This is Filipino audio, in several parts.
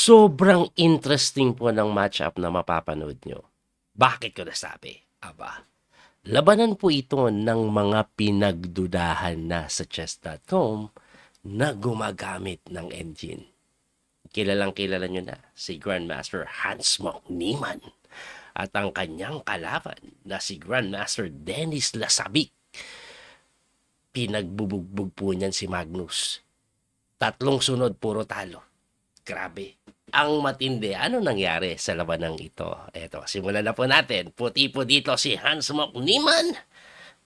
Sobrang interesting po ng match-up na mapapanood nyo. Bakit ko nasabi? Aba, labanan po ito ng mga pinagdudahan na sa chess.com na gumagamit ng engine. Kilalang-kilala nyo na si Grandmaster Hans-Mok Niemann at ang kanyang kalaban na si Grandmaster Dennis Lasabik. Pinagbubugbog po niyan si Magnus. Tatlong sunod, puro talo. Grabe. Ang matindi, ano nangyari sa labanang ito? Eto, simulan na po natin. Puti po dito si Hans-Mok Niemann.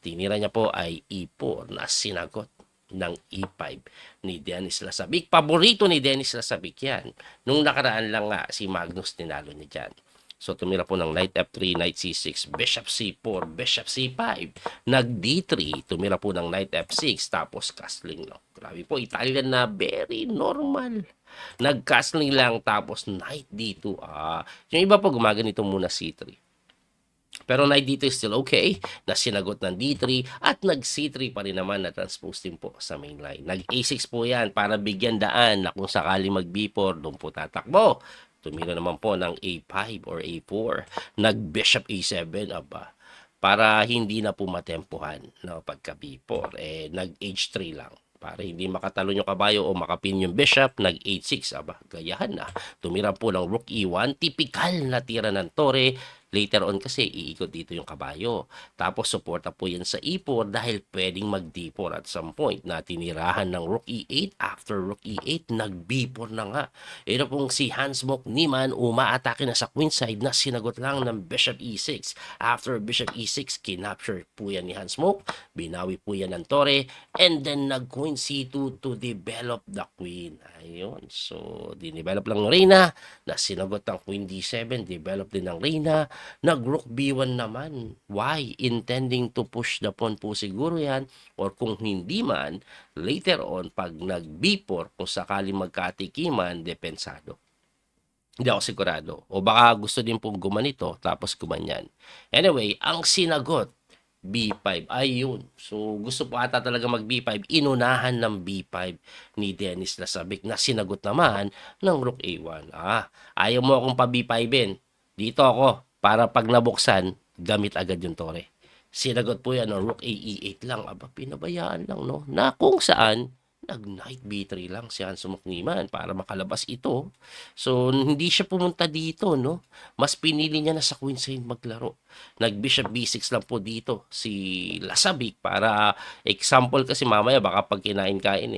Tinira niya po ay E4 na sinagot ng E5 ni Dennis Lasabik. Paborito ni Dennis Lasabik yan. Nung nakaraan lang nga, si Magnus tinalo niya dyan. So tumira po ng Knight F3, Knight C6, Bishop C4, Bishop C5. Nag D3, tumira po ng Knight F6, tapos castling. No? Grabe po, Italian na very normal. Nag-castling lang, tapos Knight D2. Yung iba po gumaganito muna C3. Pero Knight D2 is still okay, na sinagot ng D3 at nag-C3 pa rin naman na transpose din po sa main line. Nag-A6 po yan para bigyan daan na kung sakali mag-B4, doon po tatakbo. Tumira naman po ng A5 or A4. Nag-Bishop A7, aba, para hindi na po matempuhan no, pagka B4. Nag-H3 lang para hindi makatalon yung kabayo o makapin yung bishop, nag-8-6, aba, gayahan na. Tumira po ng rook E1, typical na tira ng tore. Later on kasi, iikot dito yung kabayo. Tapos, suporta po yan sa E4 dahil pwedeng mag-D4 at some point na tinirahan ng rook E8. After rook E8, nag-B4 na nga. Ito pong si Hans-Mok Niemann, umaatake na sa queen side na sinagot lang ng bishop E6. After bishop E6, kinapture po yan ni Hans-Mok. Binawi po yan ng tore. And then, nag-queen C2 to develop the queen. Ayun. So, dinevelop lang ng Reyna na sinagot ng queen D7. Develop din ng Reyna. Nag-rook B1 naman. Why? Intending to push the pawn po siguro yan. Or kung hindi man, later on, pag nag-B4, kung sakali magkatikiman, depensado. Hindi ako sigurado. O baka gusto din pong gumanito, tapos gumanyan. Anyway, ang sinagot, B5. Ayun. So, gusto po ata talaga mag B5. Inunahan ng B5 ni Dennis Lasabik na sinagot naman ng rook A1. Ayaw mo akong pa B5-in. Dito ako. Para pag nabuksan, gamit agad yung tore. Sinagot po yan, no? Rook A E8 lang. Aba, pinabayaan lang, no? Na kung saan, nag-knight B3 lang si Hans-Mok Niemann para makalabas ito. So, hindi siya pumunta dito, no? Mas pinili niya na sa queen side maglaro. Nag-bishop B6 lang po dito si Lasabik para example kasi mamaya baka pag kinain-kain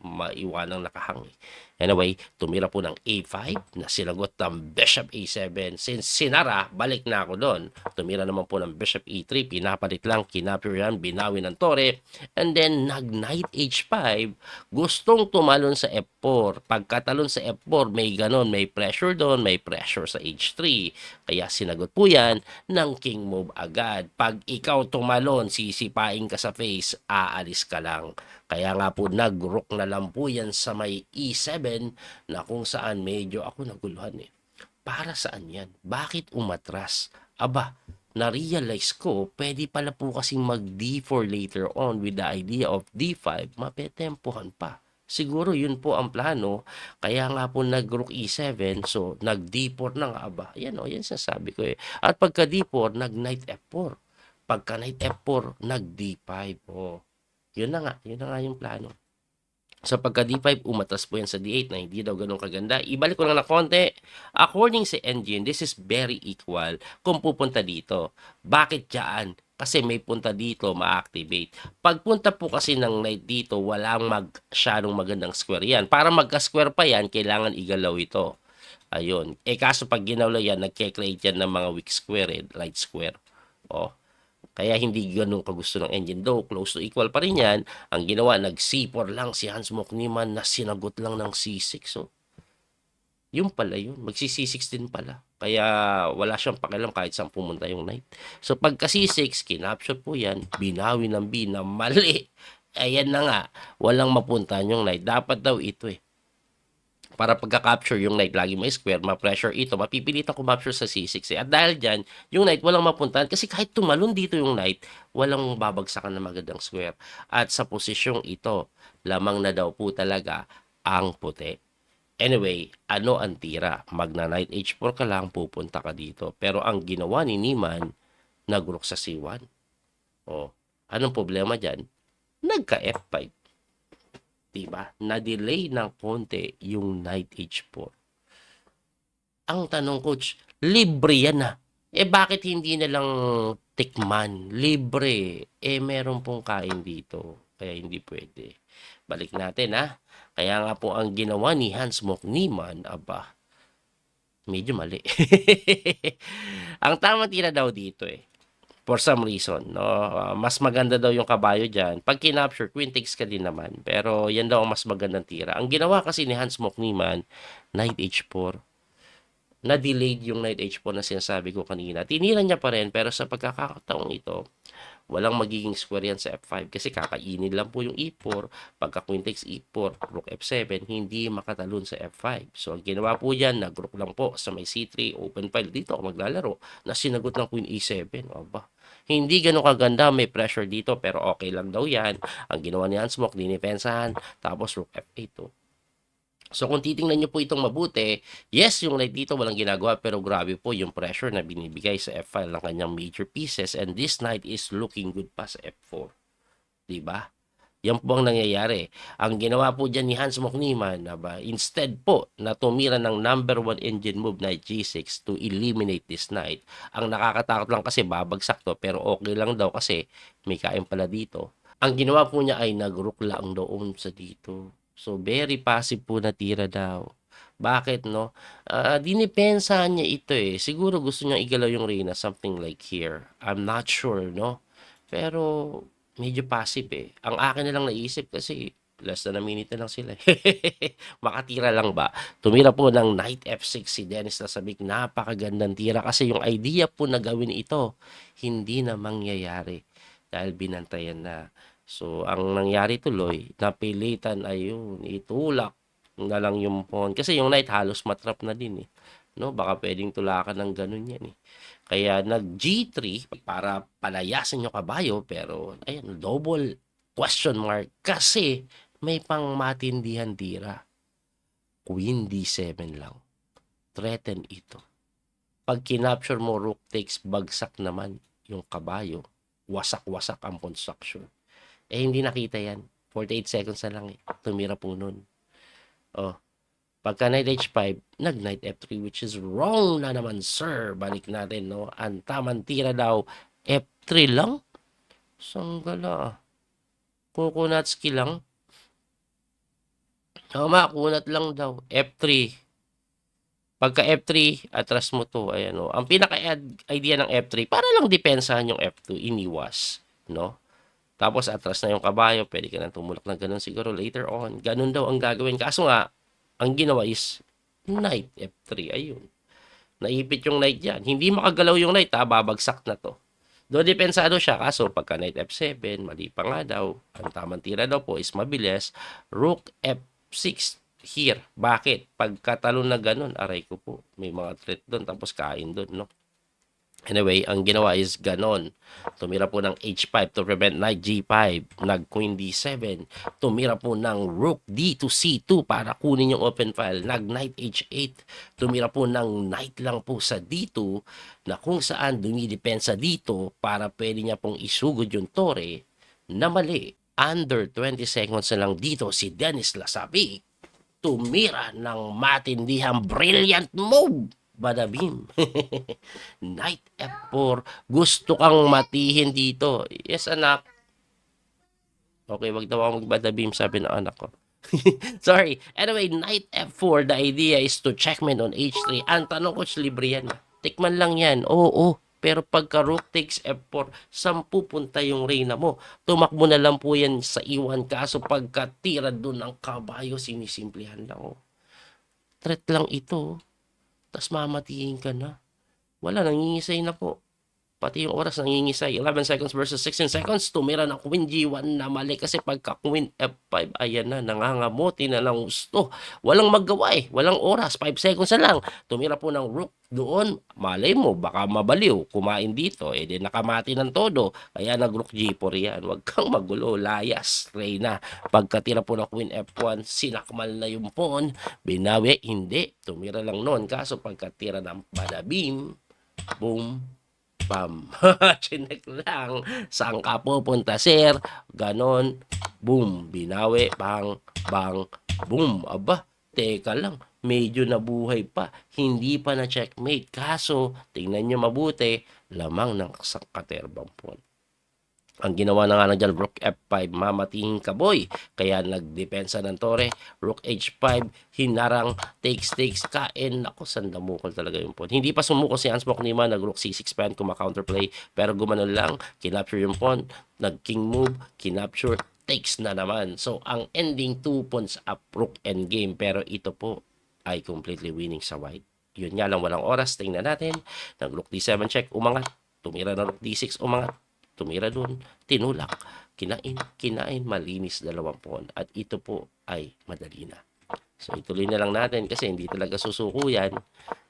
maiwanang nakahang. Anyway, tumira po ng A5 na sinagot ng Bishop A7. Since sinara, balik na ako doon. Tumira naman po ng Bishop E3, pinapalit lang, kinapture yan, binawi ng tore. And then, nag-Knight H5, gustong tumalon sa F4. Pagkatalon sa F4, may ganon, may pressure doon, may pressure sa H3. Kaya sinagot po yan ng king move agad. Pag ikaw tumalon, sisipain ka sa face, aalis ka lang. Kaya nga po nag-rook na lang po yan sa may E7 na kung saan medyo ako naguluhan Para saan yan? Bakit umatras? Aba, na-realize ko, pwede pala po kasing mag-D4 later on with the idea of D5, mapetempohan pa. Siguro yun po ang plano. Kaya nga po nag-rook E7, so nag-D4 na nga. Aba, yan yan sasabi ko At pagka D4, nag-knight F4. Pagka knight F4, nag-D5. Yun na nga yung plano. Sa pagka D5, umatras po yan sa D8 na hindi daw ganun kaganda. Ibalik ko lang na konti. According sa engine, this is very equal kung pupunta dito. Bakit dyan? Kasi may punta dito, ma-activate. Pagpunta po kasi ng knight dito, walang masyadong magandang square yan. Para magka-square pa yan, kailangan igalaw ito. Ayun. Kaso pag ginalaw yan, nagke-create yan ng mga weak square, right square. Kaya hindi ganun kagusto ng engine. Though, close to equal pa rin yan. Ang ginawa, nag-C4 lang si Hans-Mok Niemann na sinagot lang ng C6. So, yun pala yun. Magsi-C6 din pala. Kaya wala siyang pakialam kahit saan pumunta yung knight. So, pagka C6, kinapture po yan. Binawi ng B na mali. Ayan na nga. Walang mapuntahan yung knight. Dapat daw ito para pagka-capture yung knight lagi may square, ma-pressure ito, mapipilitan kumapture sa C6 At dahil dyan, yung knight walang mapuntahan kasi kahit tumalon dito yung knight, walang babagsakan na magandang square. At sa posisyong ito, lamang na daw po talaga ang puti. Anyway, ano ang tira? Magna knight h4 ka lang, pupunta ka dito. Pero ang ginawa ni Niemann, nagrook sa c1. O, anong problema dyan? Nagka f5. Diba? Na-delay ng konti yung knight h4. Ang tanong, coach, libre yan na. Bakit hindi na lang tikman? Libre. Meron pong kain dito. Kaya hindi pwede. Balik natin, ha? Kaya nga po ang ginawa ni Hans Moch Niemann, aba, medyo mali. Ang tama tira daw dito for some reason, no? Mas maganda daw yung kabayo diyan. Pag kinapture, queen takes ka din naman. Pero yan daw ang mas magandang tira. Ang ginawa kasi ni Hans Moch Niemann, knight h4, na-delayed yung knight h4 na sinasabi ko kanina. Tinira niya pa rin, pero sa pagkakataong ito, walang magiging square yan sa f5 kasi kakainin lang po yung e4. Pagka queen takes e4, rook f7, hindi makatalon sa f5. So, ang ginawa po dyan, nag-rook lang po sa may c3, open file. Dito ako maglalaro na sinagot ng queen e7. Aba, hindi ganun kaganda, may pressure dito, pero okay lang daw yan. Ang ginawa ni Hans Moch, dinipensahan, tapos rook f8. So kung titingnan niyo po itong mabuti, yes, yung knight dito walang ginagawa, pero grabe po yung pressure na binibigay sa f5 ng kanyang major pieces, and this knight is looking good pa sa f4. Diba? Yan po ang nangyayari. Ang ginawa po dyan ni Hans Moch Niemann, instead po na tumira ng number 1 engine move knight g6 to eliminate this knight, ang nakakatakot lang kasi babagsak to, pero okay lang daw kasi may kain pala dito. Ang ginawa po niya ay nag-rook lang doon sa dito. So, very passive po na tira daw. Bakit, no? Dinipensahan niya ito Siguro gusto niya igalaw yung reyna, something like here. I'm not sure, no? Pero, medyo passive Ang akin na lang naisip kasi less than a minute na lang sila. Makatira lang ba? Tumira po ng knight f6 si Dennis Lasabik. Napakagandang tira kasi yung idea po na gawin ito, hindi na mangyayari dahil binantayan na. So, ang nangyari tuloy, napilitan ayun, itulak na lang yung pawn. Kasi yung knight halos matrap na din No? Baka pwedeng tulakan ng ganun yan Kaya nag G3 para palayasin yung kabayo, pero ayun, double question mark kasi may pang matindihan tira. Queen D7 lang. Threaten ito. Pag kinapture mo, rook takes, bagsak naman yung kabayo. Wasak-wasak ang construction. Hindi nakita yan. 48 seconds na lang Tumira po nun. Pagka knight h5, nag-knight f3, which is wrong na naman, sir. Balik natin, no? Ang tamang tira daw, f3 lang? Sanggala. Kukunatski lang? Tama, kunat lang daw. F3. Pagka F3, atras mo to. Ayan, no? Ang pinaka-idea ng F3, para lang depensahan yung F2, iniwas. No? Tapos atras na yung kabayo, pwede ka na tumulak na ganun siguro later on. Ganun daw ang gagawin. Kaso nga, ang ginawa is knight f3. Ayun. Naipit yung knight yan. Hindi makagalaw yung knight, babagsak na to. Do depensado siya. Kaso pagka knight f7, mali pa nga daw. Ang tamang tira daw po is mabilis. Rook f6 here. Bakit? Pagkatalo na ganun, aray ko po. May mga threat doon, tapos kain doon, no? Anyway, ang ginawa is ganon. Tumira po ng h5 to prevent knight g5. Nag-queen d7. Tumira po ng rook d to c2 para kunin yung open file. Nag-knight h8. Tumira po ng knight lang po sa d2 na kung saan dumidepensa dito para pwede niya pong isugod yung tore na mali. Under 20 seconds na lang dito si Dennis Lasabik tumira ng matindihang brilliant move. Badabim. Knight F4. Gusto kang matihin dito. Yes, anak. Okay, wag daw ako magbadabim, sabi ng anak ko. Sorry. Anyway, Knight F4, the idea is to checkmate on H3. Ang tanong ko, libre yan. Tikman lang yan. Oo. Pero pagka rook takes F4, saan pupunta yung reyna mo? Tumakbo na lang po yan sa iwan. Kaso pagka tira doon ang kabayo, sinisimplihan lang. Threat lang ito. Tas mamatiin ka na. Wala, nangingisay na po. Pati yung oras nangingisay. 11 seconds versus 16 seconds. Tumira ng Queen G1 na mali kasi pagka Queen F5, ayan na, nangangamuti na lang gusto. Walang magawa eh. Walang oras. 5 seconds na lang. Tumira po ng Rook doon. Malay mo, baka mabaliw. Kumain dito. Eh, di nakamati ng todo. Kaya nag-Rook G4 yan. Huwag kang magulo. Layas. Reyna. Pagkatira po ng Queen F1, sinakmal na yung pawn. Binawi. Hindi. Tumira lang noon. Kaso pagkatira ng Badabim, boom, bam. Chinek lang. Saan ka pupunta, sir? Ganon. Boom. Binawi. Bang. Bang. Boom. Aba. Teka lang. Medyo nabuhay pa. Hindi pa na checkmate. Kaso, tingnan nyo mabuti. Lamang ng sangkaterbang pawn. Ang ginawa na nga ng dyan, Rook F5, mamatingin ka boy. Kaya nagdepensa ng tore. Rook H5, hinarang, takes, kain. Ako, sandamukol talaga yung pawn. Hindi pa sumuko si Hans Moknima, nag-Rook C6 pan, kuma-counterplay. Pero gumanon lang, kinapture yung pawn, nag-king move, kinapture, takes na naman. So, ang ending 2 pawns up, Rook endgame. Pero ito po ay completely winning sa white. Yun nga lang, walang oras. Tingnan natin. Nag-Rook D7 check, umangat. Tumira na Rook D6, umangat. Tumira doon, tinulak, kinain, malinis 2 pawn. At ito po ay madali na. So, ituloy na lang natin kasi hindi talaga susuko yan.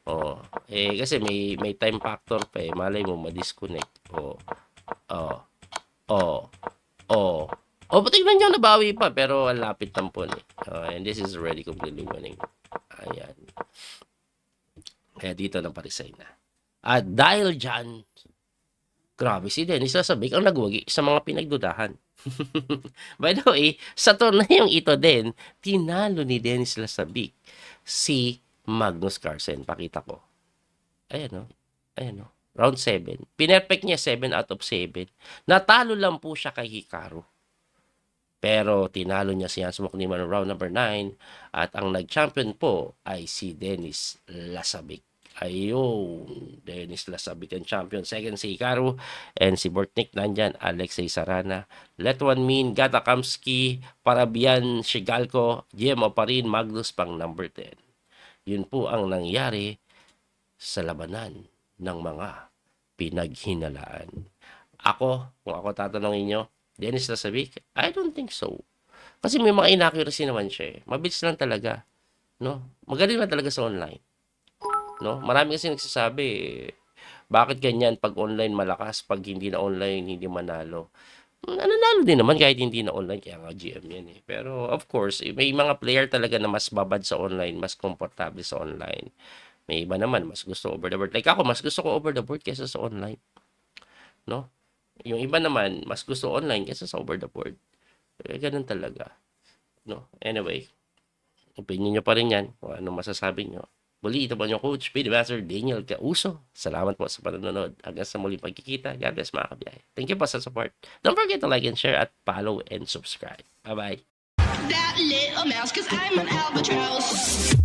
Oh, kasi may time factor pa eh. Malay mo, ma-disconnect. Tingnan nyo, nabawi pa. Pero ang lapit ng pawn eh. And this is already completely winning. Ayan. Kaya dito nang parisay na. At dahil dyan, grabe si Dennis Lasabik ang nagwagi sa mga pinagdudahan. By the way, sa torneyong ito din, tinalo ni Dennis Lasabik si Magnus Carlsen. Pakita ko. Ayan o. Ayan o. Round 7. Pinerfect niya 7 out of 7. Natalo lang po siya kay Hikaru. Pero tinalo niya si Hans Moknima ng round number 9. At ang nag-champion po ay si Dennis Lasabik. Ayun, Dennis Lasabik ang champion. Second si Hikaru, and si Bortnik nandyan, Alexei Sarana, Letwan Min, Gata Kamsky, Parabian, Shigalko, GM Oparin, Magnus pang number 10. Yun po ang nangyari sa labanan ng mga pinaghinalaan. Kung ako tatanungin nyo, Dennis Lasabik, I don't think so. Kasi may mga inaccuracy naman siya. Mabilis lang talaga. No? Magaling lang talaga sa online. No? Marami kasi nagsasabi, bakit ganyan pag online malakas, pag hindi na online hindi manalo. Nananalo din naman kahit hindi na online, kaya nga GM yan eh. Pero of course, may mga player talaga na mas babad sa online, mas komportable sa online. May iba naman, mas gusto over the board. Like ako, mas gusto ko over the board kaysa sa online. No? Yung iba naman, mas gusto online kaysa sa over the board. Ganun talaga. No? Anyway, opinion nyo pa rin yan, kung anong masasabi nyo. Muli, ito po yung Coach Speedy Master Daniel Causo. Salamat po sa panonood. Hanggang sa muling pagkikita. God bless mga kabiyahe. Thank you po sa support. Don't forget to like and share at follow and subscribe. Bye-bye. That little mouse, 'cause I'm an albatross.